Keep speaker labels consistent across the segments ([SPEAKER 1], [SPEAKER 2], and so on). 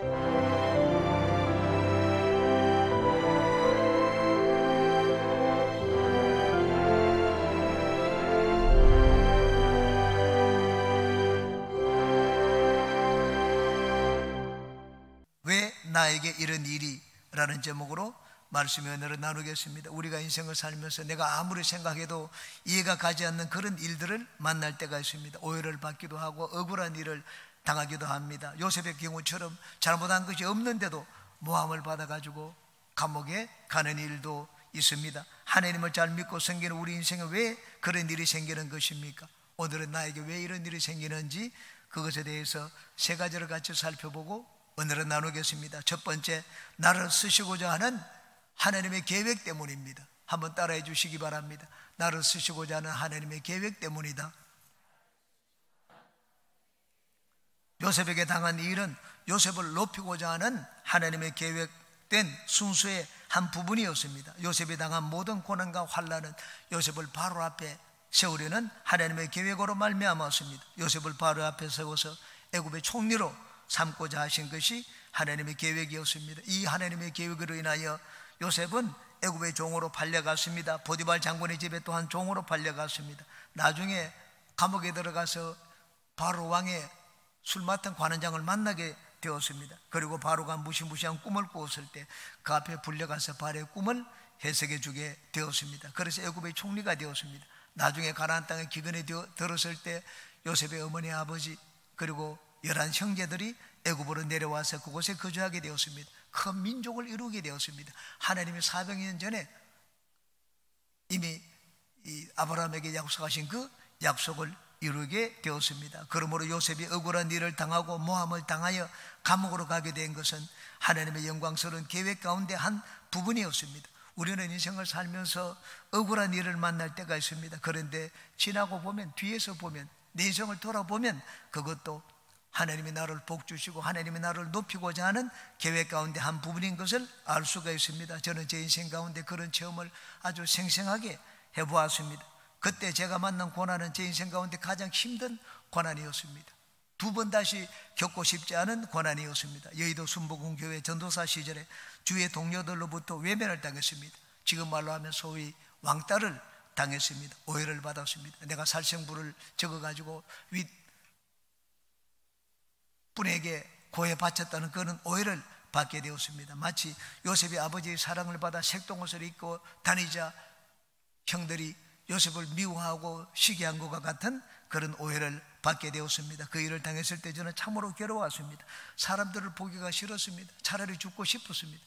[SPEAKER 1] 왜 나에게 이런 일이? 라는 제목으로 말씀의 은혜를 나누겠습니다. 우리가 인생을 살면서 내가 아무리 생각해도 이해가 가지 않는 그런 일들을 만날 때가 있습니다. 오해를 받기도 하고 억울한 일을 당하기도 합니다. 요셉의 경우처럼 잘못한 것이 없는데도 모함을 받아가지고 감옥에 가는 일도 있습니다. 하나님을 잘 믿고 섬기는 우리 인생에 왜 그런 일이 생기는 것입니까? 오늘은 나에게 왜 이런 일이 생기는지 그것에 대해서 세 가지를 같이 살펴보고 오늘은 나누겠습니다. 첫 번째, 나를 쓰시고자 하는 하나님의 계획 때문입니다. 한번 따라해 주시기 바랍니다. 나를 쓰시고자 하는 하나님의 계획 때문이다. 요셉에게 당한 이 일은 요셉을 높이고자 하는 하나님의 계획된 순수의 한 부분이었습니다. 요셉이 당한 모든 고난과 환난은 요셉을 바로 앞에 세우려는 하나님의 계획으로 말미암았습니다. 요셉을 바로 앞에 세워서 애굽의 총리로 삼고자 하신 것이 하나님의 계획이었습니다. 이 하나님의 계획으로 인하여 요셉은 애굽의 종으로 팔려갔습니다. 보디발 장군의 집에 또한 종으로 팔려갔습니다. 나중에 감옥에 들어가서 바로 왕의 술 맡은 관원장을 만나게 되었습니다. 그리고 바로가 무시무시한 꿈을 꾸었을 때 그 앞에 불려가서 바로의 꿈을 해석해 주게 되었습니다. 그래서 애굽의 총리가 되었습니다. 나중에 가나안 땅에 기근에 들었을 때 요셉의 어머니 아버지 그리고 11 형제들이 애굽으로 내려와서 그곳에 거주하게 되었습니다. 큰 민족을 이루게 되었습니다. 하나님이 400년 전에 이미 이 아브라함에게 약속하신 그 약속을 이루게 되었습니다. 그러므로 요셉이 억울한 일을 당하고 모함을 당하여 감옥으로 가게 된 것은 하나님의 영광스러운 계획 가운데 한 부분이었습니다. 우리는 인생을 살면서 억울한 일을 만날 때가 있습니다. 그런데 지나고 보면, 뒤에서 보면, 내 인생을 돌아보면 그것도 하나님이 나를 복주시고 하나님이 나를 높이고자 하는 계획 가운데 한 부분인 것을 알 수가 있습니다. 저는 제 인생 가운데 그런 체험을 아주 생생하게 해보았습니다. 그때 제가 만난 고난은 제 인생 가운데 가장 힘든 고난이었습니다. 2번 다시 겪고 싶지 않은 고난이었습니다. 여의도 순복음교회 전도사 시절에 주위의 동료들로부터 외면을 당했습니다. 지금 말로 하면 소위 왕따를 당했습니다. 오해를 받았습니다. 내가 살생부를 적어가지고 윗분에게 고해 바쳤다는 그런 오해를 받게 되었습니다. 마치 요셉이 아버지의 사랑을 받아 색동옷을 입고 다니자 형들이 요셉을 미워하고 시기한 것과 같은 그런 오해를 받게 되었습니다. 그 일을 당했을 때 저는 참으로 괴로웠습니다. 사람들을 보기가 싫었습니다. 차라리 죽고 싶었습니다.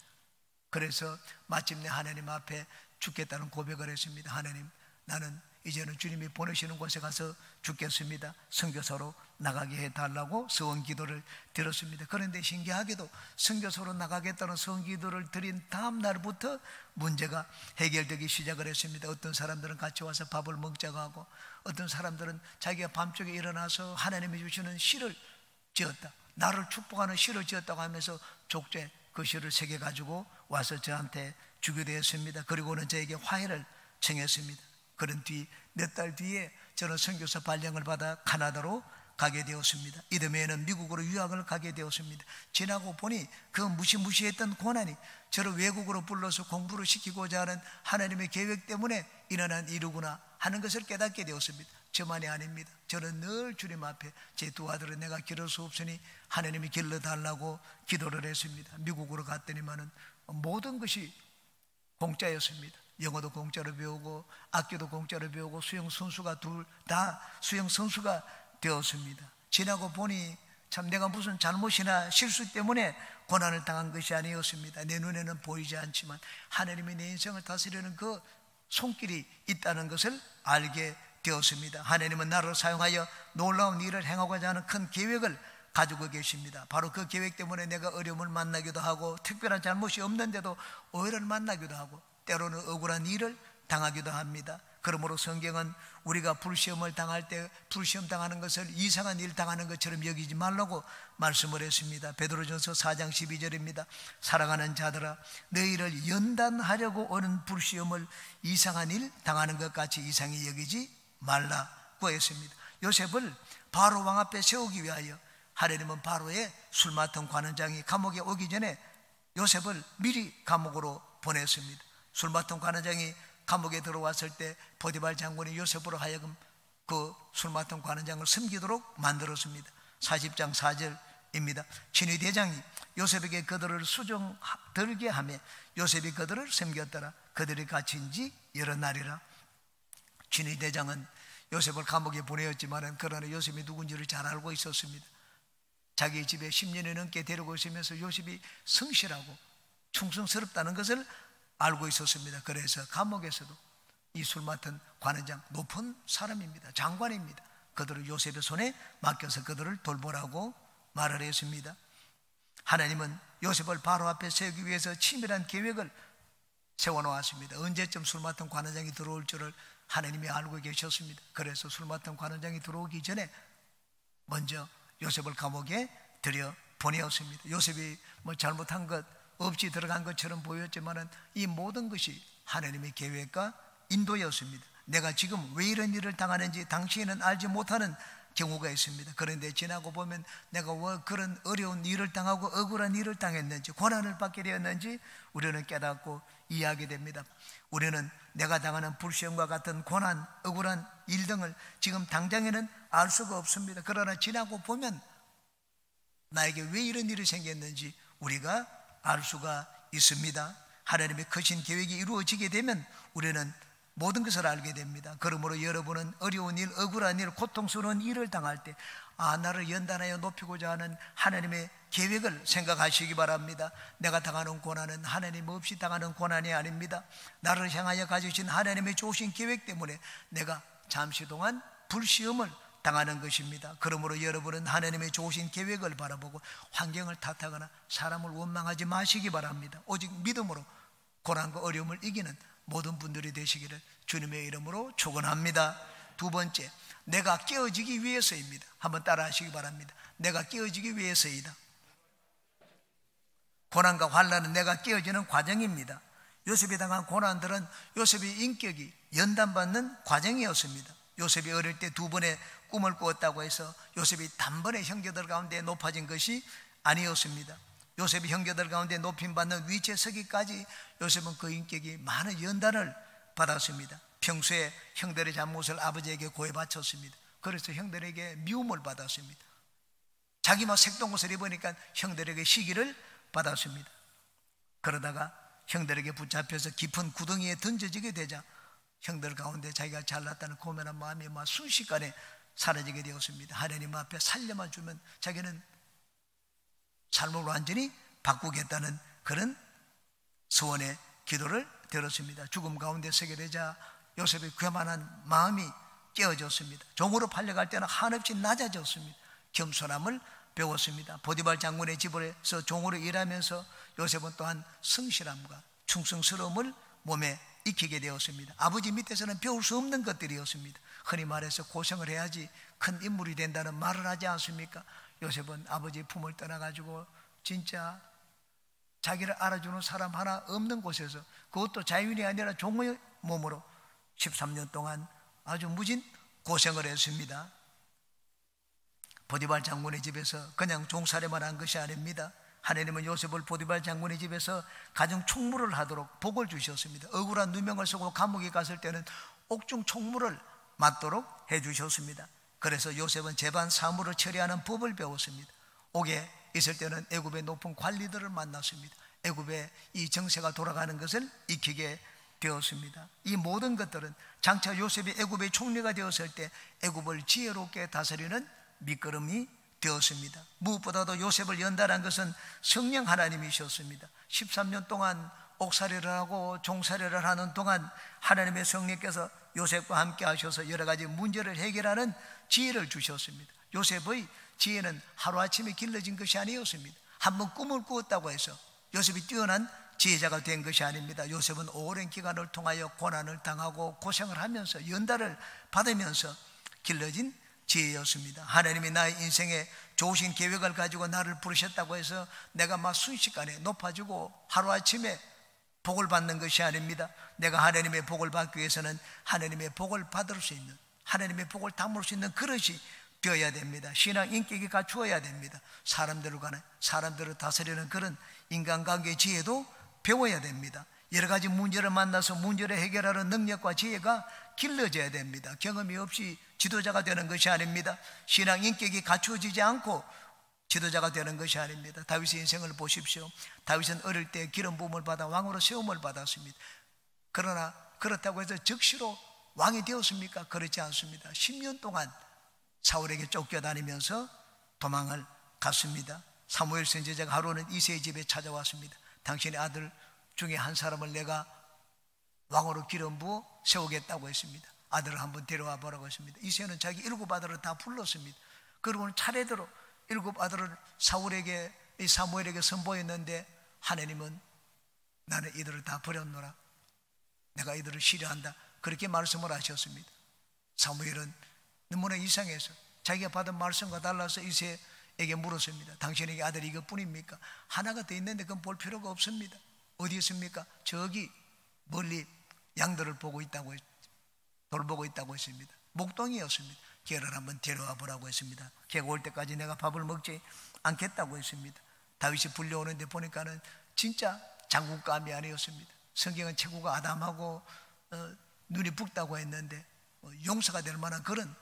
[SPEAKER 1] 그래서 마침내 하나님 앞에 죽겠다는 고백을 했습니다. 하나님, 나는 이제는 주님이 보내시는 곳에 가서 죽겠습니다. 선교사로 나가게 해달라고 서원 기도를 드렸습니다. 그런데 신기하게도 선교사로 나가겠다는 서원 기도를 드린 다음 날부터 문제가 해결되기 시작을 했습니다. 어떤 사람들은 같이 와서 밥을 먹자고 하고, 어떤 사람들은 자기가 밤중에 일어나서 하나님이 주시는 시를 지었다, 나를 축복하는 시를 지었다고 하면서 족제 그 시를 새겨가지고 와서 저한테 주게 되었습니다. 그리고는 저에게 화해를 청했습니다. 그런 뒤 몇 달 뒤에 저는 선교사 발령을 받아 카나다로 가게 되었습니다. 이듬해에는 미국으로 유학을 가게 되었습니다. 지나고 보니 그 무시무시했던 고난이 저를 외국으로 불러서 공부를 시키고자 하는 하나님의 계획 때문에 일어난 일이구나 하는 것을 깨닫게 되었습니다. 저만이 아닙니다. 저는 늘 주님 앞에 제 두 아들은 내가 기를 수 없으니 하나님이 길러달라고 기도를 했습니다. 미국으로 갔더니만은 모든 것이 공짜였습니다. 영어도 공짜로 배우고 악기도 공짜로 배우고 수영 선수가 둘 다 수영 선수가 되었습니다. 지나고 보니 참 내가 무슨 잘못이나 실수 때문에 고난을 당한 것이 아니었습니다. 내 눈에는 보이지 않지만 하나님이 내 인생을 다스리는 그 손길이 있다는 것을 알게 되었습니다. 하나님은 나를 사용하여 놀라운 일을 행하고자 하는 큰 계획을 가지고 계십니다. 바로 그 계획 때문에 내가 어려움을 만나기도 하고 특별한 잘못이 없는데도 오해를 만나기도 하고 때로는 억울한 일을 당하기도 합니다. 그러므로 성경은 우리가 불시험을 당할 때 불시험 당하는 것을 이상한 일 당하는 것처럼 여기지 말라고 말씀을 했습니다. 베드로전서 4장 12절입니다. 사랑하는 자들아, 너희를 연단하려고 오는 불시험을 이상한 일 당하는 것 같이 이상히 여기지 말라고 했습니다. 요셉을 바로 왕 앞에 세우기 위하여 하나님은 바로의 술 맡은 관원장이 감옥에 오기 전에 요셉을 미리 감옥으로 보냈습니다. 술 맡은 관원장이 감옥에 들어왔을 때 보디발 장군이 요셉으로 하여금 그 술 맡은 관원장을 섬기도록 만들었습니다. 40장 4절입니다. 친위 대장이 요셉에게 그들을 수종 들게 하며 요셉이 그들을 섬겼더라. 그들이 갇힌 지 여러 날이라. 친위 대장은 요셉을 감옥에 보내었지만 그러나 요셉이 누군지를 잘 알고 있었습니다. 자기 집에 10년이 넘게 데리고 있으면서 요셉이 성실하고 충성스럽다는 것을 알고 있었습니다. 그래서 감옥에서도 이 술 맡은 관원장, 높은 사람입니다. 장관입니다. 그들을 요셉의 손에 맡겨서 그들을 돌보라고 말을 했습니다. 하나님은 요셉을 바로 앞에 세우기 위해서 치밀한 계획을 세워놓았습니다. 언제쯤 술 맡은 관원장이 들어올 줄을 하나님이 알고 계셨습니다. 그래서 술 맡은 관원장이 들어오기 전에 먼저 요셉을 감옥에 들여 보내었습니다. 요셉이 뭐 잘못한 것 없이 들어간 것처럼 보였지만 이 모든 것이 하나님의 계획과 인도였습니다. 내가 지금 왜 이런 일을 당하는지 당신은 알지 못하는 경우가 있습니다. 그런데 지나고 보면 내가 왜 그런 어려운 일을 당하고 억울한 일을 당했는지, 고난을 받게 되었는지 우리는 깨닫고 이해하게 됩니다. 우리는 내가 당하는 불시험과 같은 고난, 억울한 일 등을 지금 당장에는 알 수가 없습니다. 그러나 지나고 보면 나에게 왜 이런 일이 생겼는지 우리가 알 수가 있습니다. 하나님의 크신 계획이 이루어지게 되면 우리는 모든 것을 알게 됩니다. 그러므로 여러분은 어려운 일, 억울한 일, 고통스러운 일을 당할 때 나를 연단하여 높이고자 하는 하나님의 계획을 생각하시기 바랍니다. 내가 당하는 고난은 하나님 없이 당하는 고난이 아닙니다. 나를 향하여 가지신 하나님의 좋으신 계획 때문에 내가 잠시 동안 불시험을 당하는 것입니다. 그러므로 여러분은 하나님의 좋으신 계획을 바라보고 환경을 탓하거나 사람을 원망하지 마시기 바랍니다. 오직 믿음으로 고난과 어려움을 이기는 모든 분들이 되시기를 주님의 이름으로 축원합니다. 두 번째, 내가 깨어지기 위해서입니다. 한번 따라 하시기 바랍니다. 내가 깨어지기 위해서이다. 고난과 환난은 내가 깨어지는 과정입니다. 요셉이 당한 고난들은 요셉의 인격이 연단받는 과정이었습니다. 요셉이 어릴 때 두 번의 꿈을 꾸었다고 해서 요셉이 단번에 형제들 가운데 높아진 것이 아니었습니다. 요셉이 형제들 가운데 높임받는 위치에 서기까지 요셉은 그 인격이 많은 연단을 받았습니다. 평소에 형들의 잘못을 아버지에게 고해 바쳤습니다. 그래서 형들에게 미움을 받았습니다. 자기만 색동옷을 입으니까 형들에게 시기를 받았습니다. 그러다가 형들에게 붙잡혀서 깊은 구덩이에 던져지게 되자 형들 가운데 자기가 잘났다는 고민한 마음이 순식간에 사라지게 되었습니다. 하나님 앞에 살려만 주면 자기는 삶을 완전히 바꾸겠다는 그런 소원의 기도를 들었습니다. 죽음 가운데 서게 되자 요셉의 그만한 마음이 깨어졌습니다. 종으로 팔려갈 때는 한없이 낮아졌습니다. 겸손함을 배웠습니다. 보디발 장군의 집에서 종으로 일하면서 요셉은 또한 성실함과 충성스러움을 몸에 익히게 되었습니다. 아버지 밑에서는 배울 수 없는 것들이었습니다. 흔히 말해서 고생을 해야지 큰 인물이 된다는 말을 하지 않습니까? 요셉은 아버지 품을 떠나가지고 진짜 자기를 알아주는 사람 하나 없는 곳에서, 그것도 자유인이 아니라 종의 몸으로 13년 동안 아주 무진 고생을 했습니다. 보디발 장군의 집에서 그냥 종살이만 한 것이 아닙니다. 하나님은 요셉을 보디발 장군의 집에서 가정 총무를 하도록 복을 주셨습니다. 억울한 누명을 쓰고 감옥에 갔을 때는 옥중 총무를 맡도록 해주셨습니다. 그래서 요셉은 재반 사무를 처리하는 법을 배웠습니다. 옥에 있을 때는 애굽의 높은 관리들을 만났습니다. 애굽의 이 정세가 돌아가는 것을 익히게 되었습니다. 이 모든 것들은 장차 요셉이 애굽의 총리가 되었을 때 애굽을 지혜롭게 다스리는 밑거름이 되었습니다. 무엇보다도 요셉을 연단한 것은 성령 하나님이셨습니다. 13년 동안 옥살이를 하고 종살이를 하는 동안 하나님의 성령께서 요셉과 함께 하셔서 여러 가지 문제를 해결하는 지혜를 주셨습니다. 요셉의 지혜는 하루아침에 길러진 것이 아니었습니다. 한번 꿈을 꾸었다고 해서 요셉이 뛰어난 지혜자가 된 것이 아닙니다. 요셉은 오랜 기간을 통하여 고난을 당하고 고생을 하면서 연단을 받으면서 길러진 지혜였습니다. 하나님이 나의 인생에 좋으신 계획을 가지고 나를 부르셨다고 해서 내가 막 순식간에 높아지고 하루아침에 복을 받는 것이 아닙니다. 내가 하나님의 복을 받기 위해서는 하나님의 복을 받을 수 있는, 하나님의 복을 담을 수 있는 그릇이 되어야 됩니다. 신앙 인격이 갖추어야 됩니다. 사람들을 다스리는 그런 인간관계의 지혜도 배워야 됩니다. 여러 가지 문제를 만나서 문제를 해결하는 능력과 지혜가 길러져야 됩니다. 경험이 없이 지도자가 되는 것이 아닙니다. 신앙 인격이 갖추어지지 않고 지도자가 되는 것이 아닙니다. 다윗의 인생을 보십시오. 다윗은 어릴 때 기름 부음을 받아 왕으로 세움을 받았습니다. 그러나 그렇다고 해서 즉시로 왕이 되었습니까? 그렇지 않습니다. 10년 동안 사울에게 쫓겨다니면서 도망을 갔습니다. 사무엘 선지자가 하루는 이새의 집에 찾아왔습니다. 당신의 아들 중에 한 사람을 내가 왕으로 기름 부어 세우겠다고 했습니다. 아들을 한번 데려와 보라고 했습니다. 이새는 자기 7 아들을 다 불렀습니다. 그러고는 차례대로 7 아들을 사무엘에게 선보였는데 하나님은 나는 이들을 다 버렸노라. 내가 이들을 싫어한다. 그렇게 말씀을 하셨습니다. 사무엘은 너무나 이상해서 자기가 받은 말씀과 달라서 이새에게 물었습니다. 당신에게 아들이 이것뿐입니까? 하나가 더 있는데 그건 볼 필요가 없습니다. 어디 있습니까? 저기 멀리 양들을 돌보고 있다고 했습니다. 목동이었습니다. 걔를 한번 데려와 보라고 했습니다. 걔가 올 때까지 내가 밥을 먹지 않겠다고 했습니다. 다윗이 불려오는데 보니까는 진짜 장군감이 아니었습니다. 성경은 체구가 아담하고 눈이 붉다고 했는데 용서가 될 만한 그런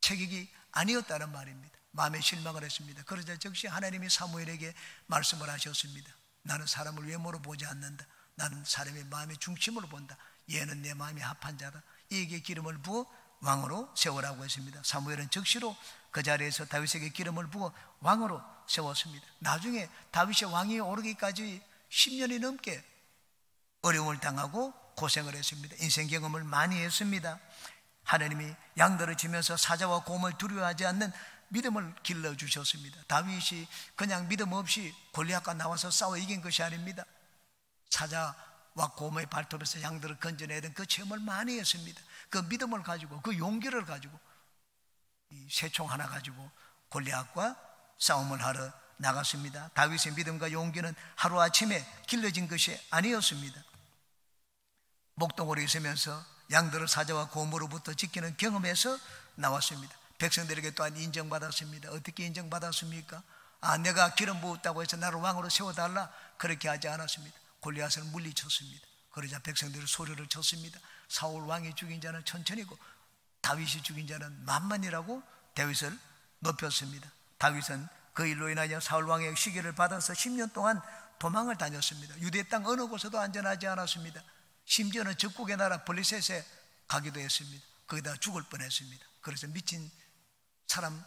[SPEAKER 1] 체격이 아니었다는 말입니다. 마음에 실망을 했습니다. 그러자 즉시 하나님이 사무엘에게 말씀을 하셨습니다. 나는 사람을 외모로 보지 않는다. 나는 사람의 마음의 중심으로 본다. 얘는 내 마음이 합한 자다. 이에게 기름을 부어 왕으로 세우라고 했습니다. 사무엘은 즉시로 그 자리에서 다윗에게 기름을 부어 왕으로 세웠습니다. 나중에 다윗이 왕위에 오르기까지 10년이 넘게 어려움을 당하고 고생을 했습니다. 인생 경험을 많이 했습니다. 하나님이 양들을 치면서 사자와 곰을 두려워하지 않는 믿음을 길러주셨습니다. 다윗이 그냥 믿음 없이 골리앗과 나와서 싸워 이긴 것이 아닙니다. 사자와 곰의 발톱에서 양들을 건져내던 그 체험을 많이 했습니다. 그 믿음을 가지고 그 용기를 가지고 이 새총 하나 가지고 골리앗과 싸움을 하러 나갔습니다. 다윗의 믿음과 용기는 하루아침에 길러진 것이 아니었습니다. 목동으로 있으면서 양들을 사자와 곰으로부터 지키는 경험에서 나왔습니다. 백성들에게 또한 인정받았습니다. 어떻게 인정받았습니까? 내가 기름 부었다고 해서 나를 왕으로 세워달라, 그렇게 하지 않았습니다. 골리앗을 물리쳤습니다. 그러자 백성들이 소리를 쳤습니다. 사울 왕이 죽인 자는 천천히고 다윗이 죽인 자는 만만이라고 다윗을 높였습니다. 다윗은 그 일로 인하여 사울 왕의 시기를 받아서 10년 동안 도망을 다녔습니다. 유대 땅 어느 곳에도 안전하지 않았습니다. 심지어는 적국의 나라 블레셋에 가기도 했습니다. 거기다 죽을 뻔했습니다. 그래서 미친 사람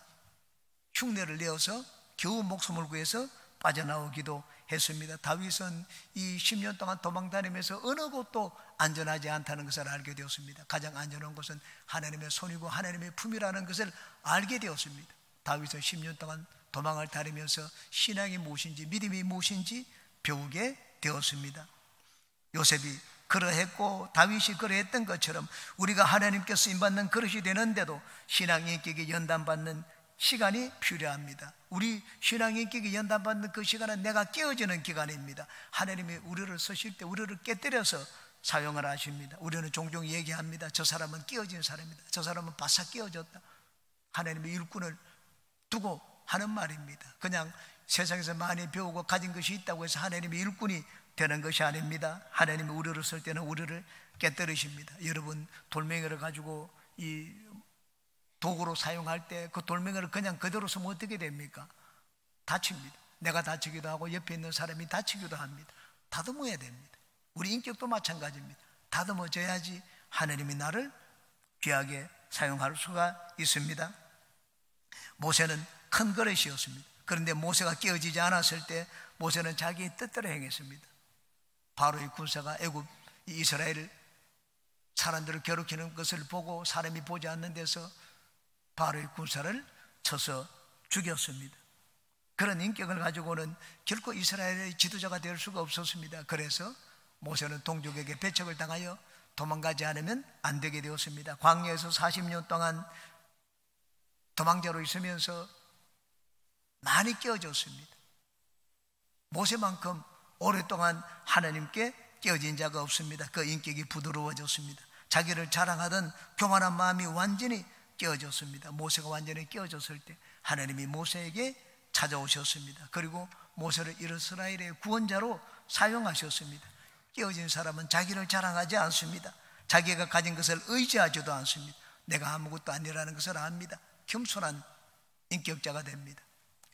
[SPEAKER 1] 흉내를 내어서 겨우 목숨을 구해서 빠져나오기도 했습니다. 다윗은 이 10년 동안 도망 다니면서 어느 곳도 안전하지 않다는 것을 알게 되었습니다. 가장 안전한 곳은 하나님의 손이고 하나님의 품이라는 것을 알게 되었습니다. 다윗은 10년 동안 도망을 다니면서 신앙이 무엇인지, 믿음이 무엇인지 배우게 되었습니다. 요셉이 그러했고 다윗이 그러했던 것처럼 우리가 하나님께 쓰임받는 그릇이 되는데도 신앙 인격이 연단받는 시간이 필요합니다. 우리 신앙 인격이 연단받는 그 시간은 내가 깨어지는 기간입니다. 하나님이 우리를 쓰실 때 우리를 깨뜨려서 사용을 하십니다. 우리는 종종 얘기합니다. 저 사람은 깨어진 사람이다. 저 사람은 바싹 깨어졌다. 하나님의 일꾼을 두고 하는 말입니다. 그냥 세상에서 많이 배우고 가진 것이 있다고 해서 하나님의 일꾼이 되는 것이 아닙니다. 하나님이 우리를 쓸 때는 우리를 깨뜨리십니다. 여러분, 돌멩이를 가지고 이 도구로 사용할 때 그 돌멩이를 그냥 그대로 쓰면 어떻게 됩니까? 다칩니다. 내가 다치기도 하고 옆에 있는 사람이 다치기도 합니다. 다듬어야 됩니다. 우리 인격도 마찬가지입니다. 다듬어져야지 하나님이 나를 귀하게 사용할 수가 있습니다. 모세는 큰 그릇이었습니다. 그런데 모세가 깨어지지 않았을 때 모세는 자기의 뜻대로 행했습니다. 바로의 군사가 이스라엘 사람들을 괴롭히는 것을 보고 사람이 보지 않는 데서 바로의 군사를 쳐서 죽였습니다. 그런 인격을 가지고는 결코 이스라엘의 지도자가 될 수가 없었습니다. 그래서 모세는 동족에게 배척을 당하여 도망가지 않으면 안 되게 되었습니다. 광야에서 40년 동안 도망자로 있으면서 많이 깨어졌습니다. 모세만큼 오랫동안 하나님께 깨어진 자가 없습니다. 그 인격이 부드러워졌습니다. 자기를 자랑하던 교만한 마음이 완전히 깨어졌습니다. 모세가 완전히 깨어졌을 때 하나님이 모세에게 찾아오셨습니다. 그리고 모세를 이스라엘의 구원자로 사용하셨습니다. 깨어진 사람은 자기를 자랑하지 않습니다. 자기가 가진 것을 의지하지도 않습니다. 내가 아무것도 아니라는 것을 압니다. 겸손한 인격자가 됩니다.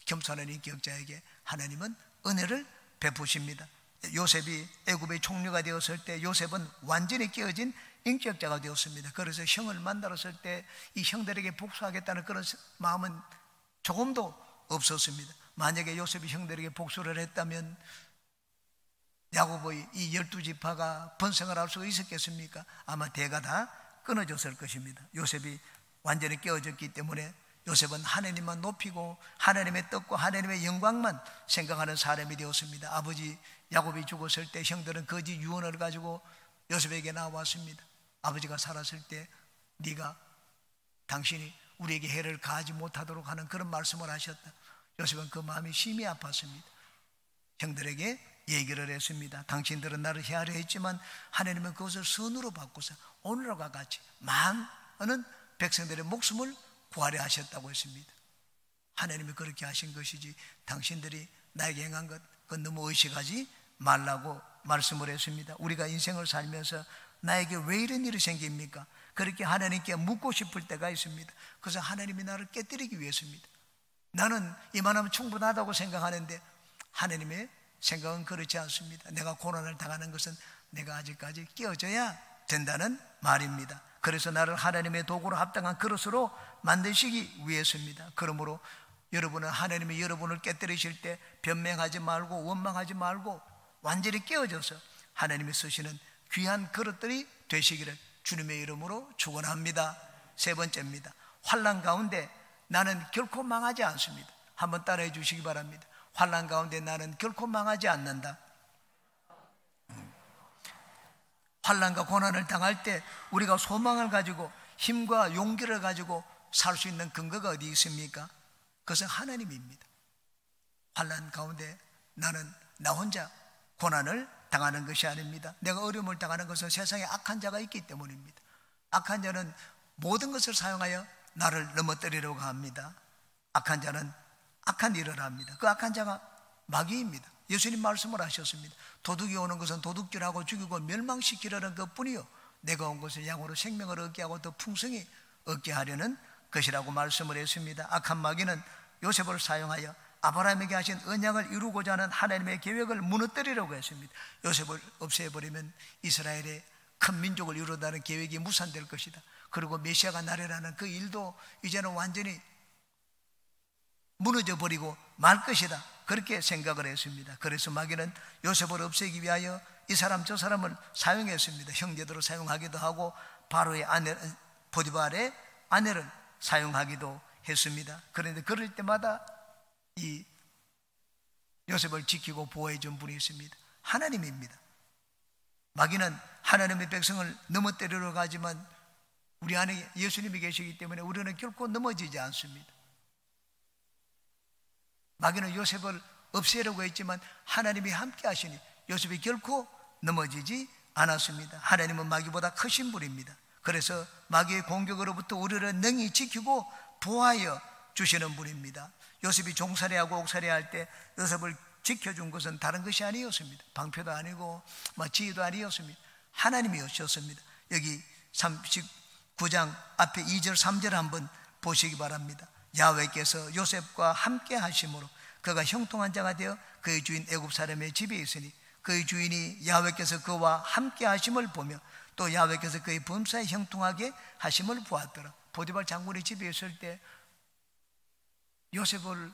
[SPEAKER 1] 겸손한 인격자에게 하나님은 은혜를 베푸십니다. 요셉이 애굽의 총리가 되었을 때 요셉은 완전히 깨어진 인격자가 되었습니다. 그래서 형을 만났을 때 이 형들에게 복수하겠다는 그런 마음은 조금도 없었습니다. 만약에 요셉이 형들에게 복수를 했다면 야곱의 이 12지파가 번성을 할 수 있었겠습니까? 아마 대가 다 끊어졌을 것입니다. 요셉이 완전히 깨어졌기 때문에 요셉은 하나님만 높이고 하나님의 뜻과 하나님의 영광만 생각하는 사람이 되었습니다. 아버지 야곱이 죽었을 때 형들은 거짓 유언을 가지고 요셉에게 나왔습니다. 아버지가 살았을 때 네가 당신이 우리에게 해를 가하지 못하도록 하는 그런 말씀을 하셨다. 요셉은 그 마음이 심히 아팠습니다. 형들에게 얘기를 했습니다. 당신들은 나를 해하려 했지만 하나님은 그것을 선으로 바꾸사 오늘과 같이 많은 백성들의 목숨을 구하려 하셨다고 했습니다. 하나님이 그렇게 하신 것이지 당신들이 나에게 행한 것 그건 너무 의식하지 말라고 말씀을 했습니다. 우리가 인생을 살면서 나에게 왜 이런 일이 생깁니까? 그렇게 하나님께 묻고 싶을 때가 있습니다. 그래서 하나님이 나를 깨뜨리기 위해서입니다. 나는 이만하면 충분하다고 생각하는데 하나님의 생각은 그렇지 않습니다. 내가 고난을 당하는 것은 내가 아직까지 깨어져야 된다는 말입니다. 그래서 나를 하나님의 도구로 합당한 그릇으로 만드시기 위해서입니다. 그러므로 여러분은 하나님이 여러분을 깨뜨리실 때 변명하지 말고 원망하지 말고 완전히 깨어져서 하나님이 쓰시는 귀한 그릇들이 되시기를 주님의 이름으로 축원합니다. 세 번째입니다. 환난 가운데 나는 결코 망하지 않습니다. 한번 따라해 주시기 바랍니다. 환난 가운데 나는 결코 망하지 않는다. 환난과 고난을 당할 때 우리가 소망을 가지고 힘과 용기를 가지고 살 수 있는 근거가 어디 있습니까? 그것은 하나님입니다. 환난 가운데 나는 나 혼자 고난을 당하는 것이 아닙니다. 내가 어려움을 당하는 것은 세상에 악한 자가 있기 때문입니다. 악한 자는 모든 것을 사용하여 나를 넘어뜨리려고 합니다. 악한 자는 악한 일을 합니다. 그 악한 자가 마귀입니다. 예수님 말씀을 하셨습니다. 도둑이 오는 것은 도둑질하고 죽이고 멸망시키려는 것뿐이요 내가 온 것은 양으로 생명을 얻게 하고 더 풍성히 얻게 하려는 것이라고 말씀을 했습니다. 악한 마귀는 요셉을 사용하여 아브라함에게 하신 언약을 이루고자 하는 하나님의 계획을 무너뜨리려고 했습니다. 요셉을 없애버리면 이스라엘의 큰 민족을 이루다는 계획이 무산될 것이다. 그리고 메시아가 나려라는 그 일도 이제는 완전히 무너져 버리고 말 것이다. 그렇게 생각을 했습니다. 그래서 마귀는 요셉을 없애기 위하여 이 사람 저 사람을 사용했습니다. 형제들을 사용하기도 하고 바로의 아내 보디발의 아내를 사용하기도 했습니다. 그런데 그럴 때마다 이 요셉을 지키고 보호해 준 분이 있습니다. 하나님입니다. 마귀는 하나님의 백성을 넘어뜨리러 가지만 우리 안에 예수님이 계시기 때문에 우리는 결코 넘어지지 않습니다. 마귀는 요셉을 없애려고 했지만 하나님이 함께 하시니 요셉이 결코 넘어지지 않았습니다. 하나님은 마귀보다 크신 분입니다. 그래서 마귀의 공격으로부터 우리를 능히 지키고 보호하여 주시는 분입니다. 요셉이 종살이하고 옥살이할 때 요셉을 지켜준 것은 다른 것이 아니었습니다. 방패도 아니고 지휘도 아니었습니다. 하나님이었습니다. 여기 39장 앞에 2절 3절 한번 보시기 바랍니다. 야훼께서 요셉과 함께 하심으로 그가 형통한 자가 되어 그의 주인 애굽 사람의 집에 있으니 그의 주인이 야훼께서 그와 함께 하심을 보며 또 야훼께서 그의 범사에 형통하게 하심을 보았더라. 보디발 장군의 집에 있을 때 요셉을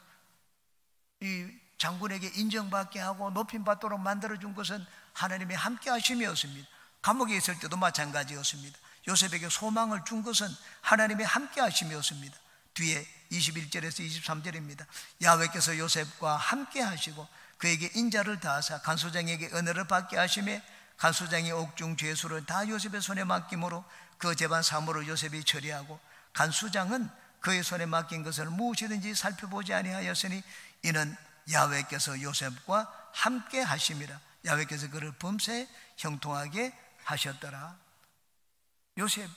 [SPEAKER 1] 이 장군에게 인정받게 하고 높임받도록 만들어준 것은 하나님의 함께 하심이었습니다. 감옥에 있을 때도 마찬가지였습니다. 요셉에게 소망을 준 것은 하나님의 함께 하심이었습니다. 뒤에 21절에서 23절입니다. 야훼께서 요셉과 함께 하시고 그에게 인자를 다하사 간수장에게 은혜를 받게 하시며 간수장의 옥중 죄수를 다 요셉의 손에 맡김으로 그 재반 사무를 요셉이 처리하고 간수장은 그의 손에 맡긴 것을 무엇이든지 살펴보지 아니하였으니 이는 야훼께서 요셉과 함께 하심이라. 야훼께서 그를 범사에 형통하게 하셨더라. 요셉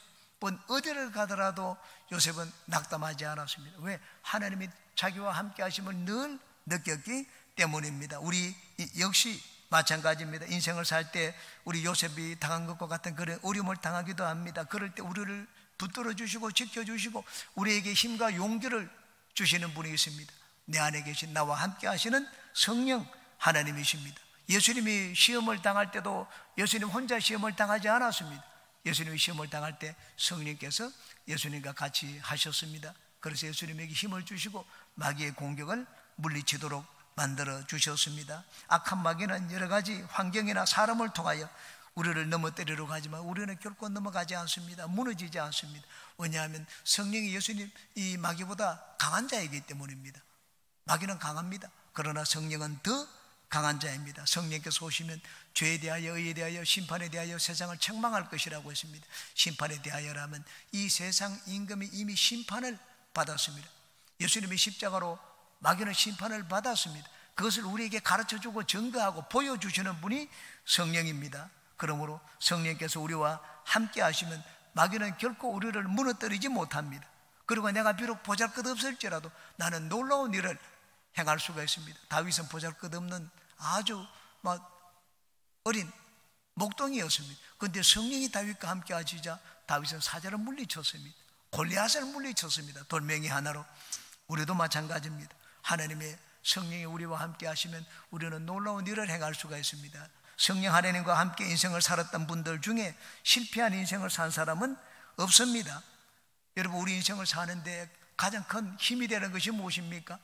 [SPEAKER 1] 번 어디를 가더라도 요셉은 낙담하지 않았습니다. 왜? 하나님이 자기와 함께 하심을 늘 느꼈기 때문입니다. 우리 역시 마찬가지입니다. 인생을 살 때 우리 요셉이 당한 것과 같은 그런 어려움을 당하기도 합니다. 그럴 때 우리를 붙들어 주시고 지켜주시고 우리에게 힘과 용기를 주시는 분이 있습니다. 내 안에 계신 나와 함께 하시는 성령 하나님이십니다. 예수님이 시험을 당할 때도 예수님 혼자 시험을 당하지 않았습니다. 예수님이 시험을 당할 때 성령께서 예수님과 같이 하셨습니다. 그래서 예수님에게 힘을 주시고 마귀의 공격을 물리치도록 만들어 주셨습니다. 악한 마귀는 여러 가지 환경이나 사람을 통하여 우리를 넘어뜨리려고 하지만 우리는 결코 넘어가지 않습니다. 무너지지 않습니다. 왜냐하면 성령이 예수님 이 마귀보다 강한 자이기 때문입니다. 마귀는 강합니다. 그러나 성령은 더 강한 자입니다. 성령께서 오시면 죄에 대하여 의에 대하여 심판에 대하여 세상을 책망할 것이라고 했습니다. 심판에 대하여라면 이 세상 임금이 이미 심판을 받았습니다. 예수님이 십자가로 마귀는 심판을 받았습니다. 그것을 우리에게 가르쳐주고 증거하고 보여주시는 분이 성령입니다. 그러므로 성령께서 우리와 함께 하시면 마귀는 결코 우리를 무너뜨리지 못합니다. 그리고 내가 비록 보잘것없을지라도 나는 놀라운 일을 행할 수가 있습니다. 다윗은 보잘것없는 아주 어린 목동이었습니다. 그런데 성령이 다윗과 함께 하시자 다윗은 사자를 물리쳤습니다. 골리앗을 물리쳤습니다. 돌멩이 하나로. 우리도 마찬가지입니다. 하나님의 성령이 우리와 함께 하시면 우리는 놀라운 일을 행할 수가 있습니다. 성령 하나님과 함께 인생을 살았던 분들 중에 실패한 인생을 산 사람은 없습니다. 여러분, 우리 인생을 사는데 가장 큰 힘이 되는 것이 무엇입니까?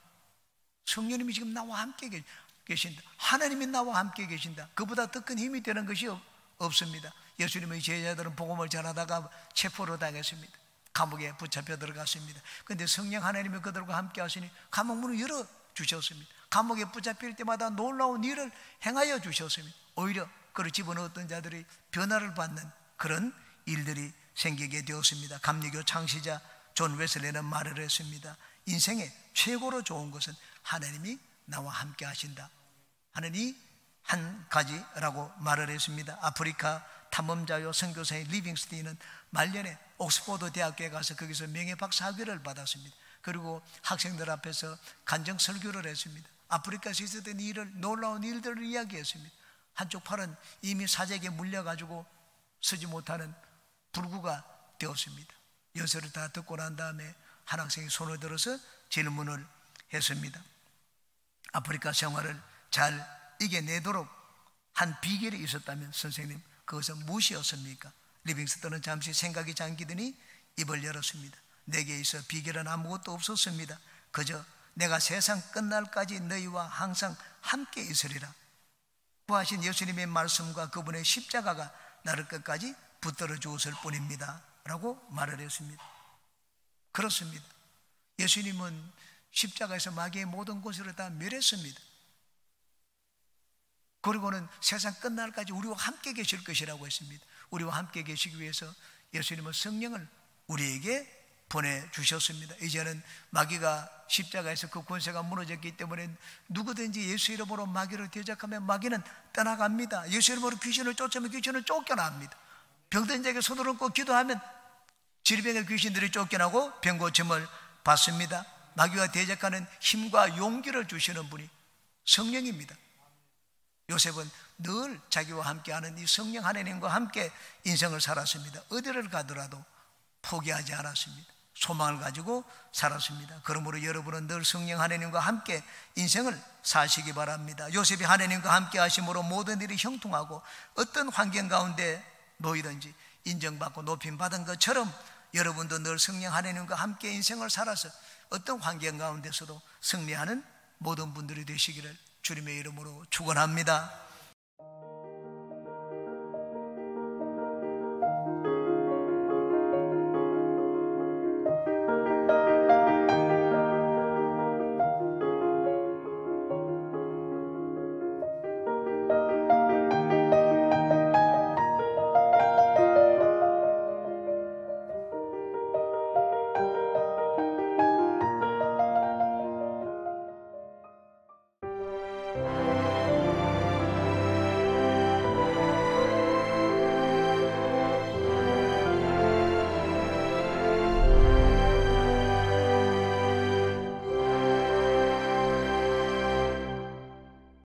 [SPEAKER 1] 성령님이 지금 나와 함께 계신다. 하나님이 나와 함께 계신다. 그보다 더 큰 힘이 되는 것이 없습니다. 예수님의 제자들은 복음을 전하다가 체포를 당했습니다. 감옥에 붙잡혀 들어갔습니다. 그런데 성령 하나님이 그들과 함께 하시니 감옥 문을 열어주셨습니다. 감옥에 붙잡힐 때마다 놀라운 일을 행하여 주셨습니다. 오히려 그를 집어넣었던 자들이 변화를 받는 그런 일들이 생기게 되었습니다. 감리교 창시자 존 웨슬리는 말을 했습니다. 인생의 최고로 좋은 것은 하나님이 나와 함께 하신다 하는 이 한 가지라고 말을 했습니다. 아프리카 탐험자요 선교사인 리빙스틴은 말년에 옥스퍼드 대학교에 가서 거기서 명예박사 학위를 받았습니다. 그리고 학생들 앞에서 간증 설교를 했습니다. 아프리카에서 있었던 일을, 놀라운 일들을 이야기했습니다. 한쪽 팔은 이미 사재기에 물려가지고 서지 못하는 불구가 되었습니다. 연설을 다 듣고 난 다음에 한 학생이 손을 들어서 질문을 했습니다. 아프리카 생활을 잘 이겨내도록 한 비결이 있었다면 선생님, 그것은 무엇이었습니까? 리빙스턴은 잠시 생각이 잠기더니 입을 열었습니다. 내게 있어 비결은 아무것도 없었습니다. 그저 내가 세상 끝날까지 너희와 항상 함께 있으리라. 구하신 예수님의 말씀과 그분의 십자가가 나를 끝까지 붙들어 주었을 뿐입니다 라고 말을 했습니다. 그렇습니다. 예수님은 십자가에서 마귀의 모든 것을 다 멸했습니다. 그리고는 세상 끝날까지 우리와 함께 계실 것이라고 했습니다. 우리와 함께 계시기 위해서 예수님은 성령을 우리에게 보내주셨습니다. 이제는 마귀가 십자가에서 그 권세가 무너졌기 때문에 누구든지 예수 이름으로 마귀를 대적하면 마귀는 떠나갑니다. 예수 이름으로 귀신을 쫓으면 귀신은 쫓겨납니다. 병든 자에게 손을 얹고 기도하면 질병의 귀신들이 쫓겨나고 병고침을 받습니다. 마귀와 대적하는 힘과 용기를 주시는 분이 성령입니다. 요셉은 늘 자기와 함께하는 이 성령 하나님과 함께 인생을 살았습니다. 어디를 가더라도 포기하지 않았습니다. 소망을 가지고 살았습니다. 그러므로 여러분은 늘 성령 하나님과 함께 인생을 사시기 바랍니다. 요셉이 하나님과 함께 하심으로 모든 일이 형통하고 어떤 환경 가운데 놓이든지 인정받고 높임받은 것처럼 여러분도 늘 성령 하나님과 함께 인생을 살아서 어떤 환경 가운데서도 승리하는 모든 분들이 되시기를 주님의 이름으로 축원합니다.